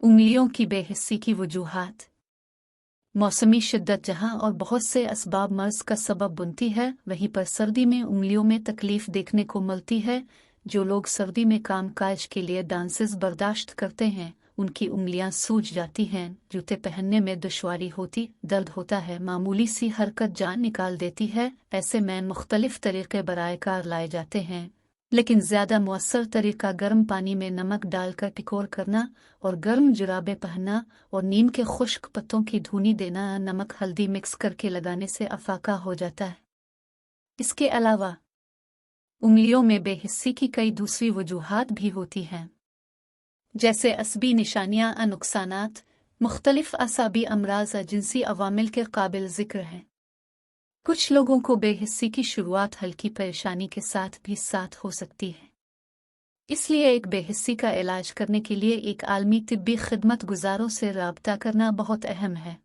उंगलियों की बेहिस्सी की वजूहात। मौसमी शिद्दत जहां और बहुत से असबाब मर्ज का सबब बनती है, वहीं पर सर्दी में उंगलियों में तकलीफ देखने को मिलती है। जो लोग सर्दी में काम काज के लिए डांसेस बर्दाश्त करते हैं, उनकी उंगलियां सूज जाती हैं, जूते पहनने में दुश्वारी होती, दर्द होता है, मामूली सी हरकत जान निकाल देती है। ऐसे में मुख्तलिफ तरीके बराएकार लाए जाते हैं, लेकिन ज़्यादा मुअस्सर तरीका गर्म पानी में नमक डालकर टिकोर करना और गर्म जुराबें पहनना और नीम के खुश्क पत्तों की धुनी देना, नमक हल्दी मिक्स करके लगाने से अफाका हो जाता है। इसके अलावा उंगलियों में बेहिस्सी की कई दूसरी वजूहात भी होती हैं, जैसे असबी निशानियां, नुकसानात, मुख्तलिफ असाबी अमराज, जिनसी अवामिल के काबिल ज़िक्र हैं। कुछ लोगों को बेहिस्सी की शुरुआत हल्की परेशानी के साथ भी हो सकती है, इसलिए एक बेहिस्सी का इलाज करने के लिए एक आलमी तिब्बी खिदमत गुजारों से राब्ता करना बहुत अहम है।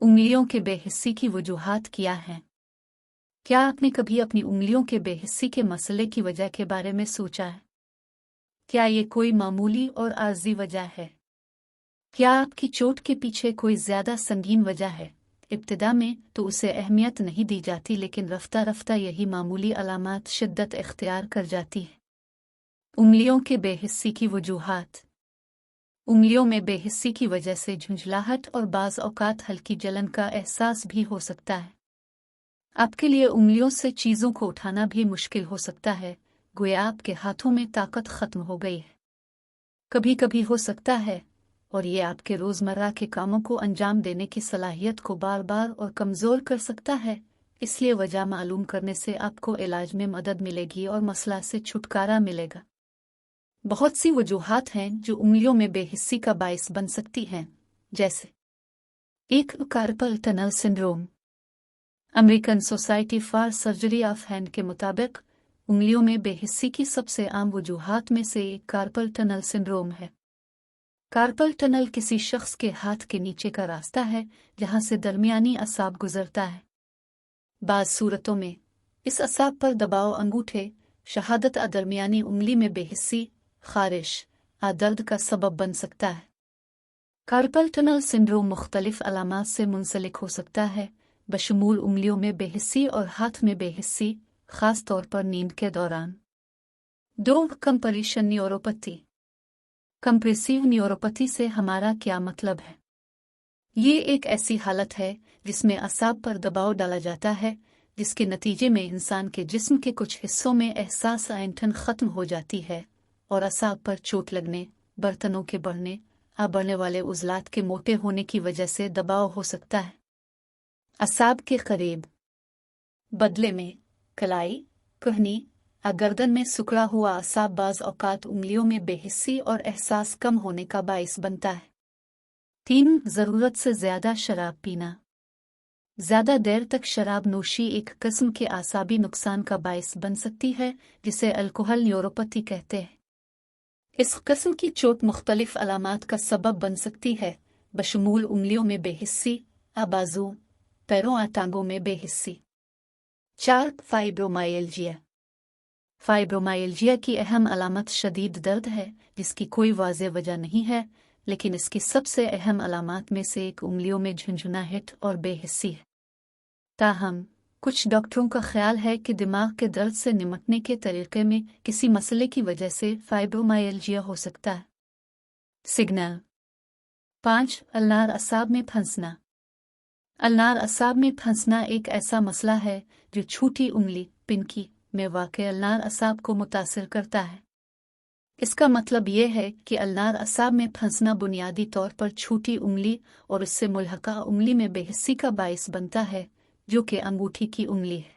उंगलियों के बेहिस्सी की वजूहात क्या हैं? क्या आपने कभी अपनी उंगलियों के बेहिस्सी के मसले की वजह के बारे में सोचा है? क्या ये कोई मामूली और आर्जी वजह है? क्या आपकी चोट के पीछे कोई ज़्यादा संगीन वजह है? इब्तिदा में तो उसे अहमियत नहीं दी जाती, लेकिन रफ्ता रफ्ता यही मामूली अलामात शिद्दत इख्तियार कर जाती है। उंगलियों के बेहिस्सी की वजूहात। उंगलियों में बेहिस्सी की वजह से झुंझलाहट और बाज़ औक़ात हल्की जलन का एहसास भी हो सकता है। आपके लिए उंगलियों से चीज़ों को उठाना भी मुश्किल हो सकता है, गोया आपके हाथों में ताकत ख़त्म हो गई है। कभी कभी हो सकता है, और ये आपके रोज़मर्रा के कामों को अंजाम देने की सलाहियत को बार बार और कमज़ोर कर सकता है। इसलिए वजह मालूम करने से आपको इलाज में मदद मिलेगी और मसला से छुटकारा मिलेगा। बहुत सी वजूहात हैं जो उंगलियों में बेहिस्सी का बाइस बन सकती हैं, जैसे 1. Carpal tunnel syndrome. American society for surgery of hand के मुताबिक उंगलियों में बेहिस्सी की सबसे आम वजूहात में से एक कार्पल टनल सिंड्रोम है। कार्पल टनल किसी शख्स के हाथ के नीचे का रास्ता है जहां से दरमियानी असाब गुजरता है। बाज़ सूरतों में इस असाब पर दबाव अंगूठे, शहादत दरमियानी उंगली में बेहिस्सी, खारिश दर्द का सबब बन सकता है। कार्पल टनल सिंड्रोम मुख्तलिफ अलामात से मुंसलिक हो सकता है, बशमूल उंगलियों में बेहिस्सी और हाथ में बेहिस्सी, खास तौर पर नींद के दौरान। 2. Compression neuropathy. कंप्रेसिव न्यूरोपैथी से हमारा क्या मतलब है? ये एक ऐसी हालत है जिसमें असाब पर दबाव डाला जाता है, जिसके नतीजे में इंसान के जिस्म के कुछ हिस्सों में एहसास ऐंठन ख़त्म हो जाती है और असाब पर चोट लगने, बर्तनों के बढ़ने वाले उज़लात के मोटे होने की वजह से दबाव हो सकता है। असाब के करीब बदले में कलाई, कहनी, गर्दन में सुकड़ा हुआ असाब बाज़ औक़ात उंगलियों में बेहिस्सी और एहसास कम होने का बाइस बनता है। 3. ज़रूरत से ज़्यादा शराब पीना। ज़्यादा देर तक शराब नोशी एक किस्म के आसाबी नुकसान का बाइस बन सकती है, जिसे अल्कोहल न्यूरोपैथी कहते हैं। इस किस्म की चोट मुख्तलिफ अलामात का सबब बन सकती है, बशमूल उंगलियों में बेहिस्सी, बाजू, पैरों टांगों में बेहिस्सी। 4. फाइब्रोमाइल्जिया। फाइब्रोमाइल्जिया की अहम अलामत शदीद दर्द है, जिसकी कोई वाज़ेह वजह नहीं है, लेकिन इसकी सबसे अहम अलामात में से एक उंगलियों में झुंझुनाहट और बेहिस्सी है। ताहम कुछ डॉक्टरों का ख्याल है कि दिमाग के दर्द से निपटने के तरीके में किसी मसले की वजह से फाइब्रोमाइल्जिया हो सकता है। सिग्नल। 5. अल्नार असाब में फंसना। अल्नार असाब में फंसना एक ऐसा मसला है जो छोटी उंगली पिनकी में वाक़े अल्नार असाब को मुतासिर करता है। इसका मतलब यह है कि अल्नार असाब में फंसना बुनियादी तौर पर छोटी उंगली और उससे मुल्हका उंगली में बेहिस्सी का बाइस बनता है, जो कि अंगूठी की उंगली है।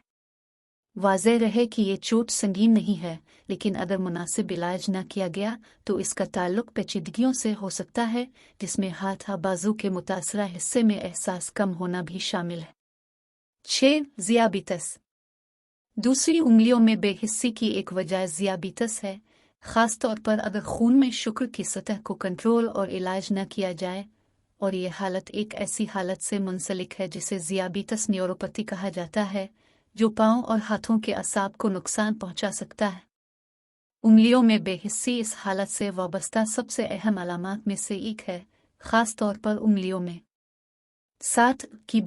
वाज़ेह रहे कि ये चोट संगीन नहीं है, लेकिन अगर मुनासिब इलाज न किया गया तो इसका ताल्लुक पेचीदगियों से हो सकता है, जिसमें हाथ बाजू के मुतासरा हिस्से में एहसास कम होना भी शामिल है। 6. ज़ियाबितस। दूसरी उंगलियों में बेहिस्सी की एक वजह ज़ियाबितस है, ख़ास तौर पर अगर खून में शुगर की सतह को कंट्रोल और इलाज न किया जाए, और ये हालत एक ऐसी हालत से मुंसलिक है जिसे ज़ियाबितस न्यूरोपैथी कहा जाता है, जो पाँव और हाथों के असाब को नुकसान पहुंचा सकता है। उंगलियों में बेहिस्सी इस हालत से वाबस्ता सबसे अहम अलामात में से एक है, ख़ास तौर पर उंगलियों में। 7 की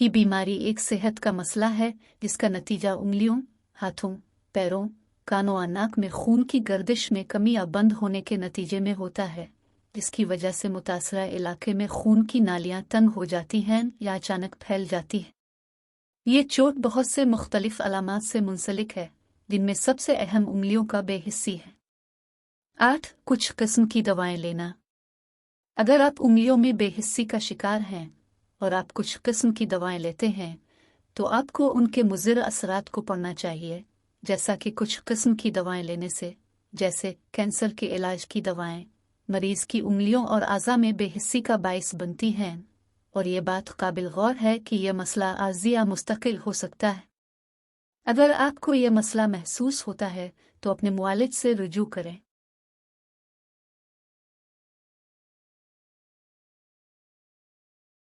बीमारी एक सेहत का मसला है जिसका नतीजा उंगलियों, हाथों, पैरों, कानों और नाक में खून की गर्दिश में कमी या बंद होने के नतीजे में होता है, जिसकी वजह से मुतासरा इलाके में खून की नालियां तंग हो जाती हैं या अचानक फैल जाती हैं। ये चोट बहुत से मुख्तलिफ अलामात से मुंसलिक है, जिनमें सबसे अहम उंगलियों का बेहिस्सी है। 8 कुछ किस्म की दवाएं लेना। अगर आप उंगलियों में बेहिस्सी का शिकार हैं और आप कुछ किस्म की दवाएं लेते हैं, तो आपको उनके मुज़िर असरात को पढ़ना चाहिए, जैसा कि कुछ किस्म की दवाएं लेने से, जैसे कैंसर के इलाज की दवाएं, मरीज की उंगलियों और आज़ा में बेहिस्सी का बाइस बनती हैं, और ये बात काबिल गौर है कि यह मसला आर्ज़ी या मुस्तकिल हो सकता है। अगर आपको यह मसला महसूस होता है तो अपने मुआलिज से रुजू करें।